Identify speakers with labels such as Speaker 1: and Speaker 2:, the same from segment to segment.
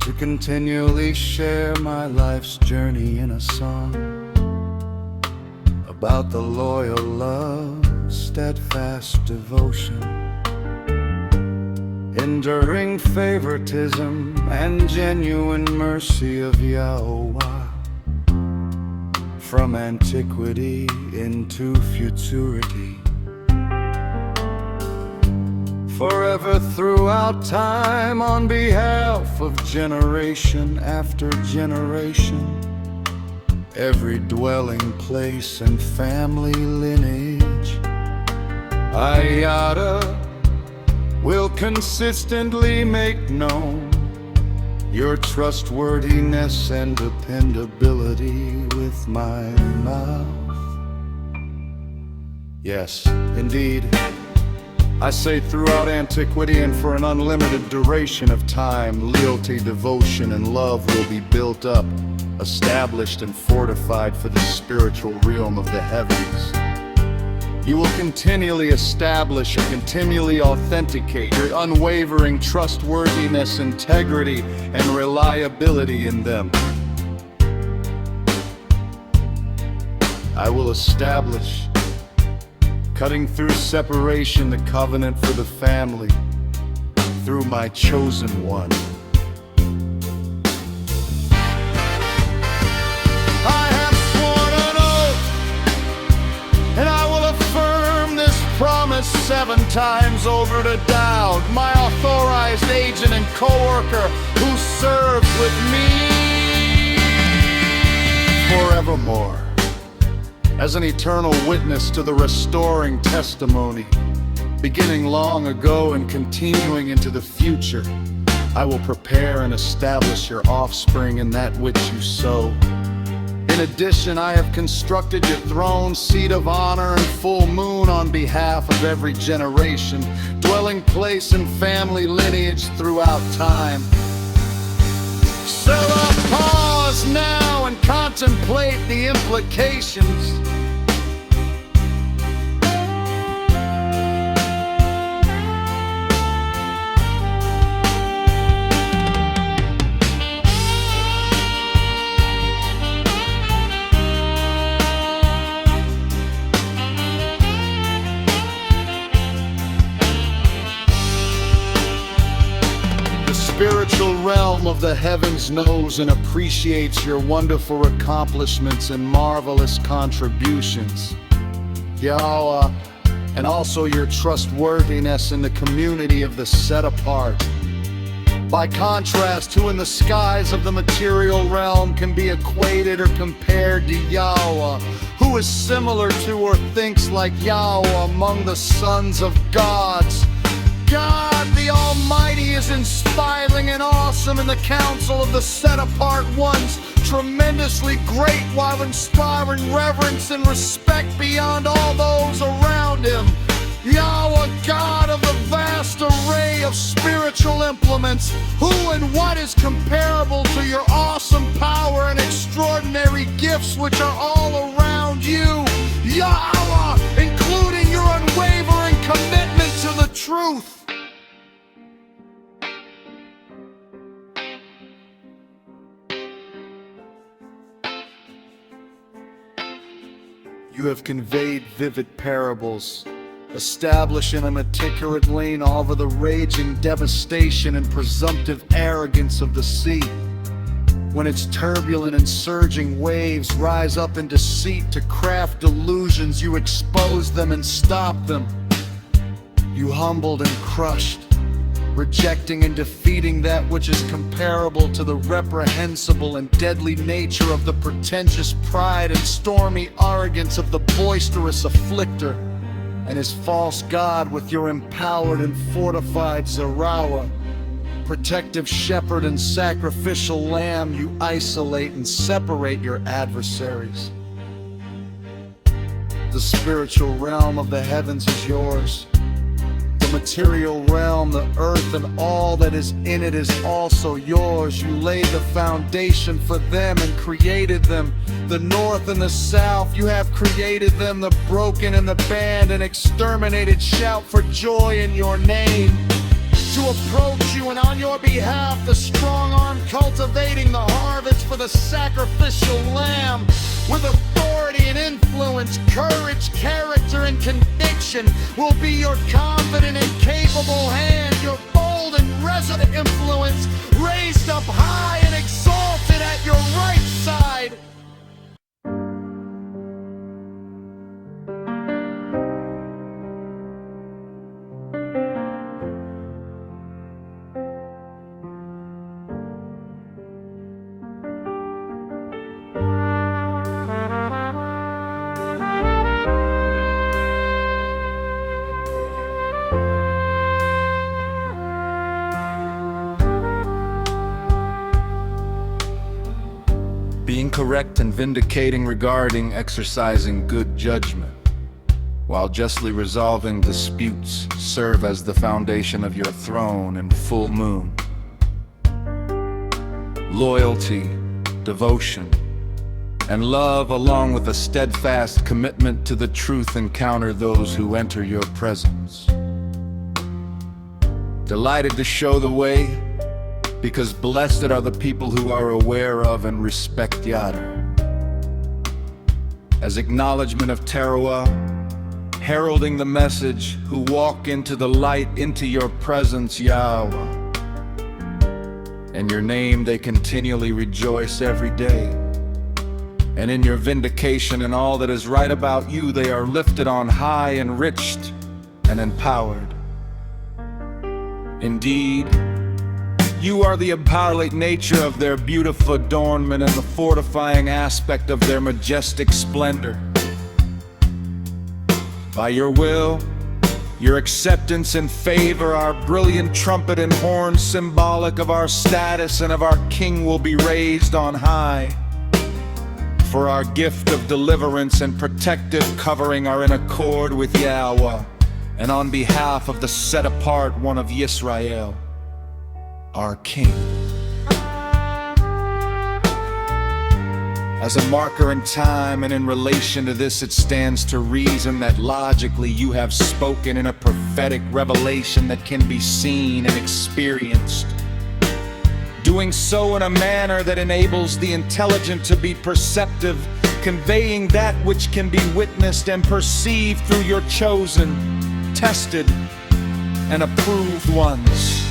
Speaker 1: to continually share my life's journey in a song about the loyal love, steadfast devotion, enduring favoritism, and genuine mercy of Yahowah, from antiquity into futurity. Forever throughout time, on behalf of generation after generation, every dwelling place and family lineage, Yahowah will consistently make known your trustworthiness and dependability with my mouth. Yes, indeed, I say throughout antiquity and for an unlimited duration of time, loyalty, devotion, and love will be built up, established, and fortified for the spiritual realm of the heavens. You will continually establish or continually authenticate your unwavering trustworthiness, integrity, and reliability in them. I will establish, cutting through separation, the covenant for the family through my chosen one. I have sworn an oath, and I will affirm this promise 7 times over to Dowd, my authorized agent and co-worker who serves with me forevermore, as an eternal witness to the restoring testimony, beginning long ago and continuing into the future. I will prepare and establish your offspring in that which you sow. In addition, I have constructed your throne, seat of honor, and full moon on behalf of every generation, dwelling place and family lineage throughout time. So pause now and contemplate the implications. The spiritual realm of the heavens knows and appreciates your wonderful accomplishments and marvelous contributions, Yahowah, and also your trustworthiness in the community of the set apart. By contrast, who in the skies of the material realm can be equated or compared to Yahowah? Who is similar to or thinks like Yahowah among the sons of gods? God the Almighty is inspiring and awesome in the council of the set-apart ones, tremendously great while inspiring reverence and respect beyond all those around him. Yahowah, God of the vast array of spiritual implements, who and what is comparable to your awesome power and extraordinary gifts which are all around you? Yahowah, including your unwavering commitment to the truth. You have conveyed vivid parables, establishing a meticulous lane over the raging devastation and presumptive arrogance of the sea. When its turbulent and surging waves rise up in deceit to craft delusions, you expose them and stop them. You humbled and crushed, rejecting and defeating that which is comparable to the reprehensible and deadly nature of the pretentious pride and stormy arrogance of the boisterous afflictor and his false god. With your empowered and fortified Ezrachy, protective shepherd and sacrificial lamb, you isolate and separate your adversaries. The spiritual realm of the heavens is yours. The material realm, the earth, and all that is in it is also yours. You laid the foundation for them and created them. The north and the south, you have created them. The broken and the banned and exterminated shout for joy in your name. to approach you, and on your behalf the strong arm cultivating the harvest for the sacrificial lamb. With authority and influence, courage, character, and conviction will be your confident and capable hand, your bold and resolute influence raised up high and exalted at your right side.
Speaker 2: Being correct and vindicating regarding exercising good judgment, while justly resolving disputes, serve as the foundation of your throne in full moon. Loyalty, devotion, and love, along with a steadfast commitment to the truth, encounter those who enter your presence. Delighted to show the way, because blessed are the people who are aware of and respect Yahuwd. As acknowledgement of Towrah, heralding the message, who walk into the light, into your presence, Yahowah. In your name they continually rejoice every day. And in your vindication and all that is right about you, they are lifted on high, enriched, and empowered. Indeed, you are the imparlate nature of their beautiful adornment and the fortifying aspect of their majestic splendor. By your will, your acceptance and favor, our brilliant trumpet and horn, symbolic of our status and of our King, will be raised on high. For our gift of deliverance and protective covering are in accord with Yahowah, and on behalf of the set-apart one of Yisrael, our King. As a marker in time and in relation to this, it stands to reason that logically you have spoken in a prophetic revelation that can be seen and experienced. Doing so in a manner that enables the intelligent to be perceptive, conveying that which can be witnessed and perceived through your chosen, tested, and approved ones.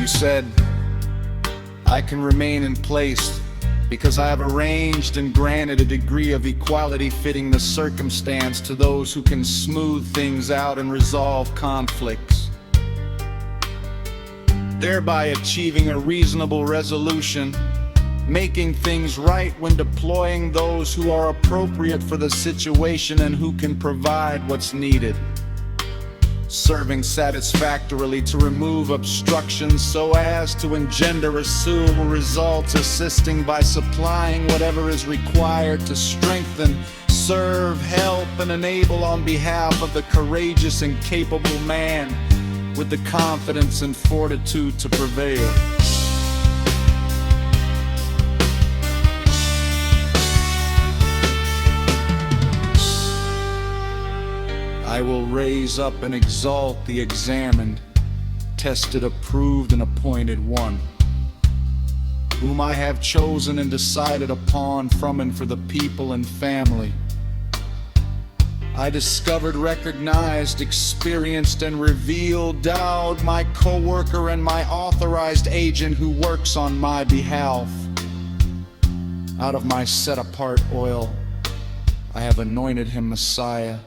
Speaker 2: Said, I can remain in place because I have arranged and granted a degree of equality fitting the circumstance to those who can smooth things out and resolve conflicts, thereby achieving a reasonable resolution, making things right when deploying those who are appropriate for the situation and who can provide what's needed, serving satisfactorily to remove obstructions so as to engender assumed results, assisting by supplying whatever is required to strengthen, serve, help, and enable on behalf of the courageous and capable man with the confidence and fortitude to prevail. I will raise up and exalt the examined, tested, approved, and appointed one, whom I have chosen and decided upon from and for the people and family. I discovered, recognized, experienced, and revealed Dowd, my co-worker and my authorized agent who works on my behalf. Out of my set-apart oil, I have anointed him Messiah.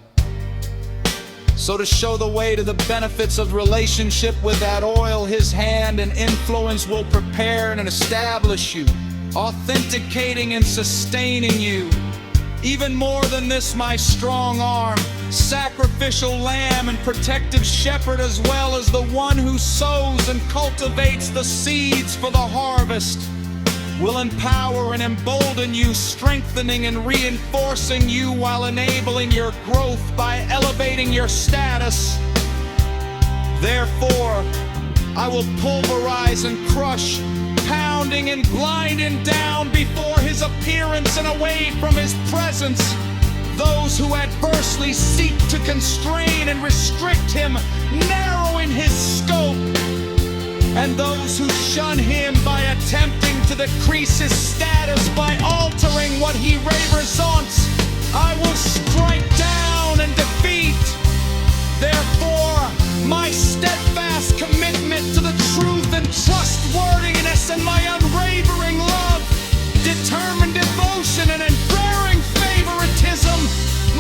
Speaker 2: So to show the way to the benefits of relationship with that oil, his hand and influence will prepare and establish you, authenticating and sustaining you. Even more than this, my strong arm, sacrificial lamb and protective shepherd, as well as the one who sows and cultivates the seeds for the harvest, will empower and embolden you, strengthening and reinforcing you while enabling your growth by elevating your status. Therefore, I will pulverize and crush, pounding and grinding down before his appearance and away from his presence those who adversely seek to constrain and restrict him, narrowing his scope, and those who shun him by attempting to decrease his status by altering what he represents, I will strike down and defeat. Therefore, my steadfast commitment to the truth and trustworthiness and my unwavering love, determined devotion and unvarying favoritism,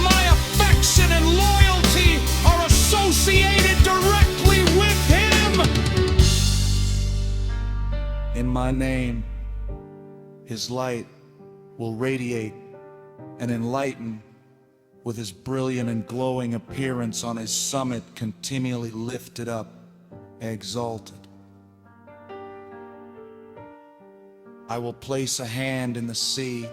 Speaker 2: my affection and loyalty are associated directly with him. In my name, his light will radiate and enlighten, with his brilliant and glowing appearance on his summit continually lifted up, exalted. I will place a hand in the sea,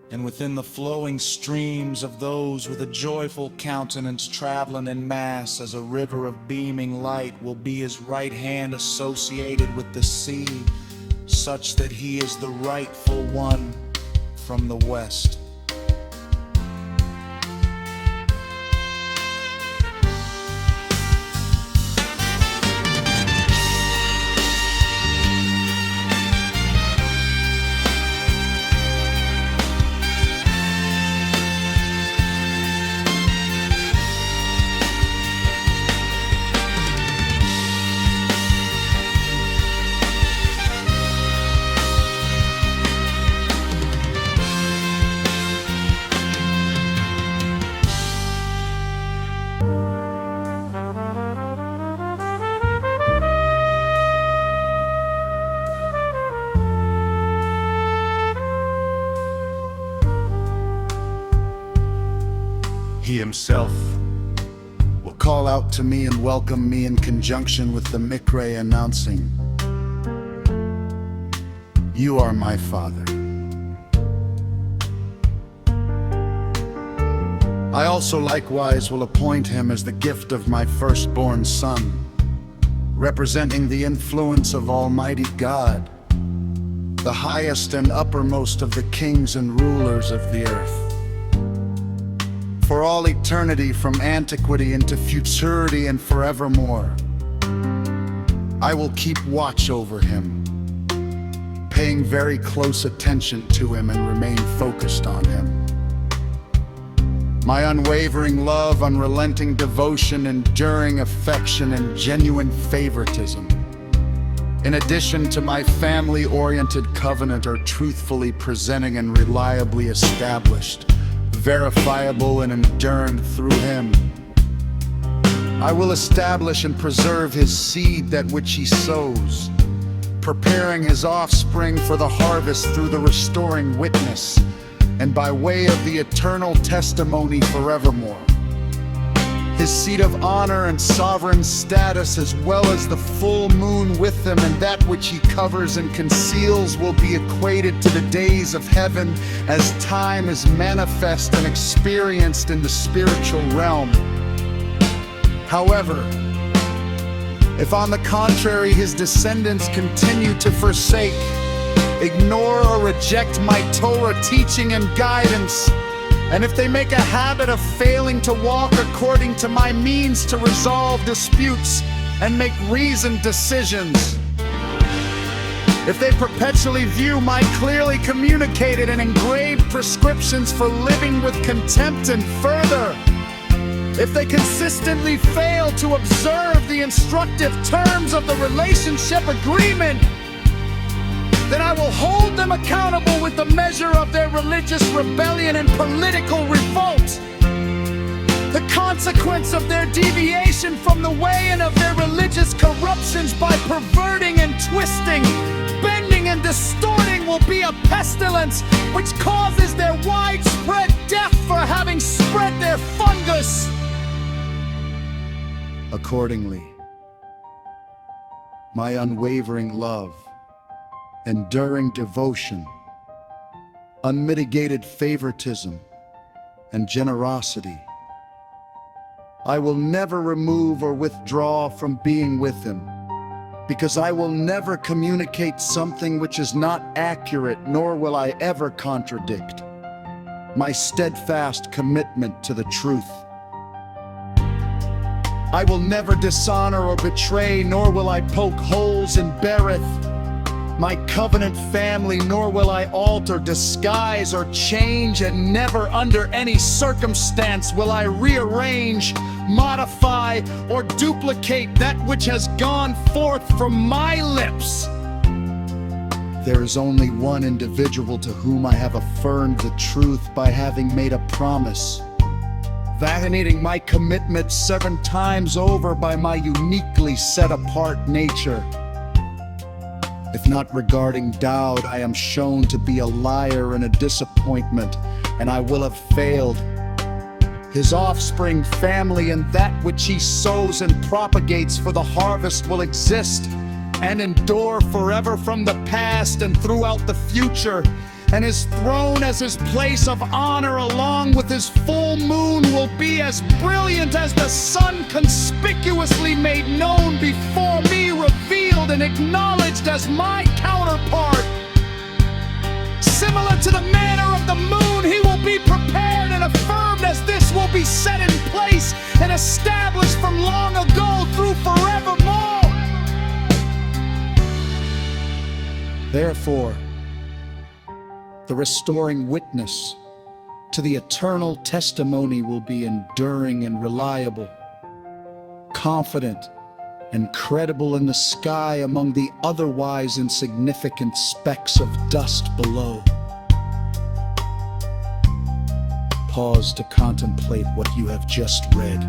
Speaker 2: and within the flowing streams of those with a joyful countenance traveling in mass as a river of beaming light will be his right hand associated with the sea, such that he is the rightful one from the west.
Speaker 1: He himself will call out to me and welcome me in conjunction with the Mikre announcing, "You are my Father." I also likewise will appoint him as the gift of my firstborn son, representing the influence of Almighty God, the highest and uppermost of the kings and rulers of the earth. For all eternity, from antiquity into futurity and forevermore, I will keep watch over him, paying very close attention to him and remain focused on him. My unwavering love, unrelenting devotion, enduring affection, and genuine favoritism, in addition to my family-oriented covenant, are truthfully presenting and reliably established, verifiable and enduring through him. I will establish and preserve his seed, that which he sows, preparing his offspring for the harvest through the restoring witness, and by way of the eternal testimony forevermore. His seat of honor and sovereign status, as well as the full moon with him, and that which he covers and conceals, will be equated to the days of heaven, as time is manifest and experienced in the spiritual realm. However, if on the contrary his descendants continue to forsake, ignore or reject my Torah teaching and guidance, and if they make a habit of failing to walk according to my means to resolve disputes and make reasoned decisions, if they perpetually view my clearly communicated and engraved prescriptions for living with contempt, and further, if they consistently fail to observe the instructive terms of the relationship agreement, then I will hold them accountable with the measure of their religious rebellion and political revolt, the consequence of their deviation from the way and of their religious corruptions by perverting and twisting, bending and distorting, will be a pestilence
Speaker 2: which causes their widespread death for having spread their fungus.
Speaker 1: Accordingly, my unwavering love, enduring devotion, unmitigated favoritism, and generosity, I will never remove or withdraw from being with him, because I will never communicate something which is not accurate, nor will I ever contradict my steadfast commitment to the truth. I will never dishonor or betray, nor will I poke holes in Berith, my covenant family, nor will I alter, disguise, or change, and never under any circumstance will I rearrange, modify, or duplicate that which has gone forth from my lips. There is only one individual to whom I have affirmed the truth by having made a promise, validating my commitment 7 times over by my uniquely set-apart nature. If not regarding Dowd, I am shown to be a liar and a disappointment, and I will have failed. His offspring, family, and that which he sows and propagates for the harvest will exist and endure forever from the past and throughout the future, and his throne as his place of honor along with his full moon will be as brilliant as the sun, conspicuously made known before me, revealed and acknowledged as my counterpart. Similar to the manner of the moon, he will be prepared and affirmed as this will be set in place and established from long ago through forevermore. Therefore, the restoring witness to the eternal testimony will be enduring and reliable, confident and credible in the sky among the otherwise insignificant specks of dust below. Pause to contemplate what you have just read.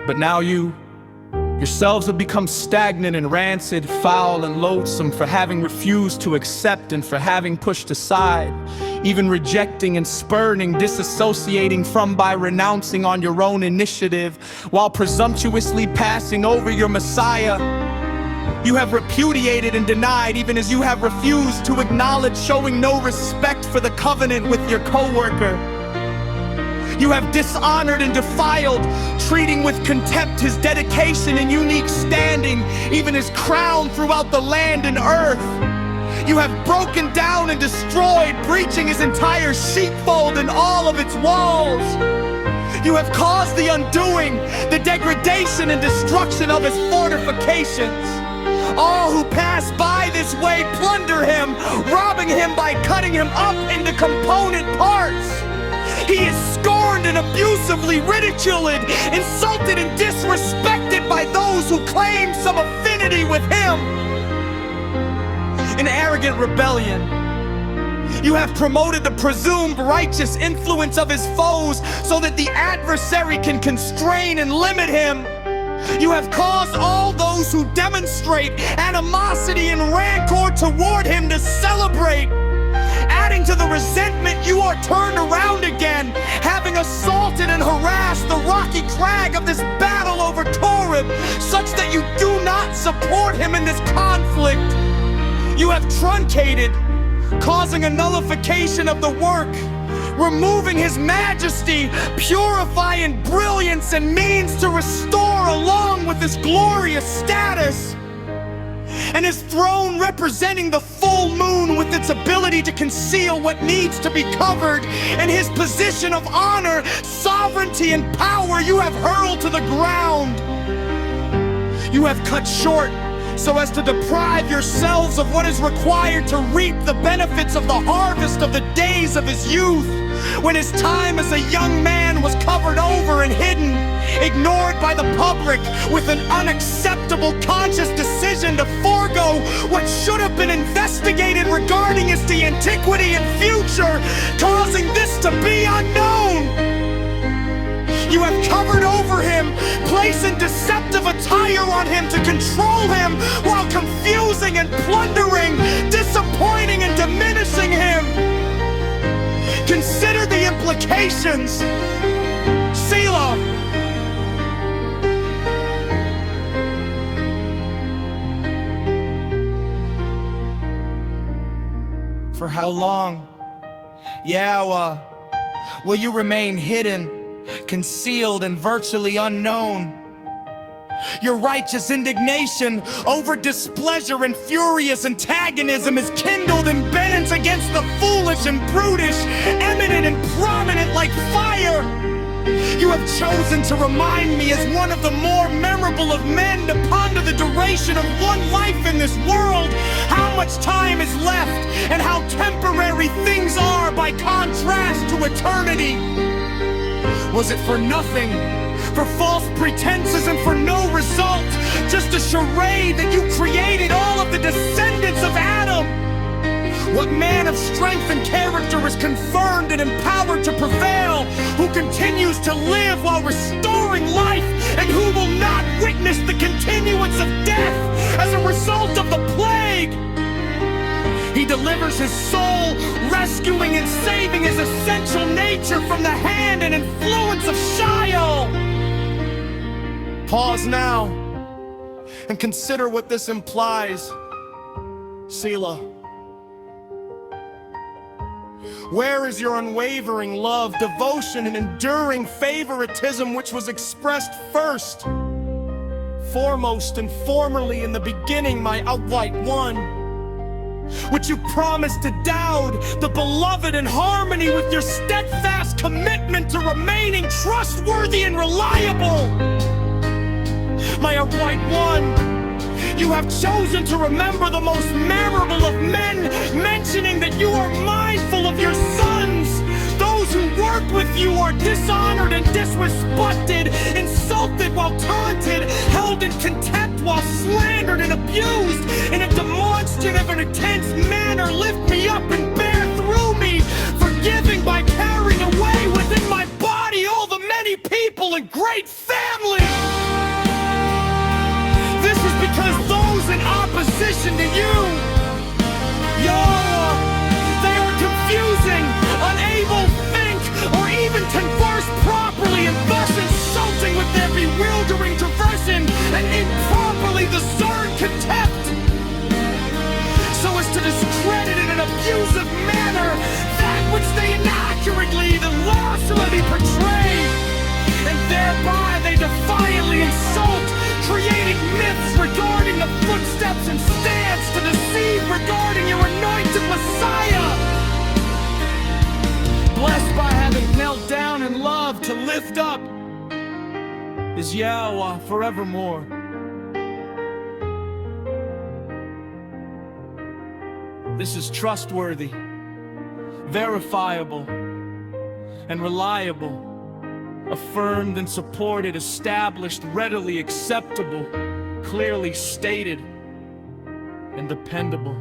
Speaker 3: But now you yourselves have become stagnant and rancid, foul and loathsome, for having refused to accept and for having pushed aside, even rejecting and spurning, disassociating from by renouncing on your own initiative, while presumptuously passing over your Messiah. You have repudiated and denied, even as you have refused to acknowledge, showing no respect for the covenant with your co-worker. You have dishonored and defiled, treating with contempt his dedication and unique standing, even his crown throughout the land and earth. You have broken down and destroyed, breaching his entire sheepfold and all of its walls. You have caused the undoing, the degradation and destruction of his fortifications. All who pass by this way plunder him, robbing him by cutting him up into component parts. He is scorned and abusively ridiculed, insulted and disrespected by those who claim some affinity with him. In arrogant rebellion, you have promoted the presumed righteous influence of his foes so that the adversary can constrain and limit him. You have caused all those who demonstrate animosity and rancor toward him to celebrate. Adding to the resentment, you are turned around again, having assaulted and harassed the rocky crag of this battle over Towrah, such that you do not support him in this conflict. You have truncated, causing a nullification of the work, removing his majesty, purifying brilliance and means to restore along with his glorious status. and his throne representing the full moon with its ability to conceal what needs to be covered, and his position of honor, sovereignty, and power you have hurled to the ground. You have cut short so as to deprive yourselves of what is required to reap the benefits of the harvest of the days of his youth, when his time as a young man was covered over and hidden, ignored by the public, with an unacceptable conscious decision to forego what should have been investigated regarding his antiquity and future, causing this to be unknown. You have covered over him, placing deceptive attire on him to control him, while confusing and plundering, disappointing and diminishing him. Consider the implications. Selah. For how long, Yahowah, will you remain hidden, concealed, and virtually unknown? Your righteous indignation over displeasure and furious antagonism is kindled and bent against the foolish and brutish, eminent and prominent like fire. You have chosen to remind me as one of the more memorable of men to ponder the duration of one life in this world, how much time is left, and how temporary things are by contrast to eternity. Was it for nothing, for false pretenses and for no result, just a charade that you created all of the descendants of Adam? What man of strength and character is confirmed and empowered to prevail, who continues to live while restoring life, and who will not witness the continuance of death as a result of the plague? He delivers his soul, rescuing and saving his essential nature from the hand and influence of Sheol. Pause now and consider what this implies. Selah. Where is your unwavering love, devotion, and enduring favoritism which was expressed first, foremost, and formerly in the beginning, my outright one? Which you promised to Dowd, the beloved, in harmony with your steadfast commitment to remaining trustworthy and reliable. My upright one, you have chosen to remember the most memorable of men, mentioning that you are mindful of your sons. Those who work with you are dishonored and disrespected, insulted while taunted, held in contempt while slandered and abused. In a demonstrative and intense manner, lift me up and bear through me, forgiving by carrying away within my body all the many people and great family. This is because those in opposition to you, Yahowah, they are confusing, unable to think or even converse properly, and thus insulting with their bewildering diversion and improperly discerned contempt, so as to discredit in an abusive manner that which they inaccurately, the lawfully portray, and thereby they defiantly insult, creating myths regarding the footsteps and stance to deceive regarding your anointed Messiah. Blessed by having knelt down in love to lift up is Yahowah forevermore. This is trustworthy, verifiable, and reliable, affirmed and supported, established, readily acceptable, clearly stated, and dependable.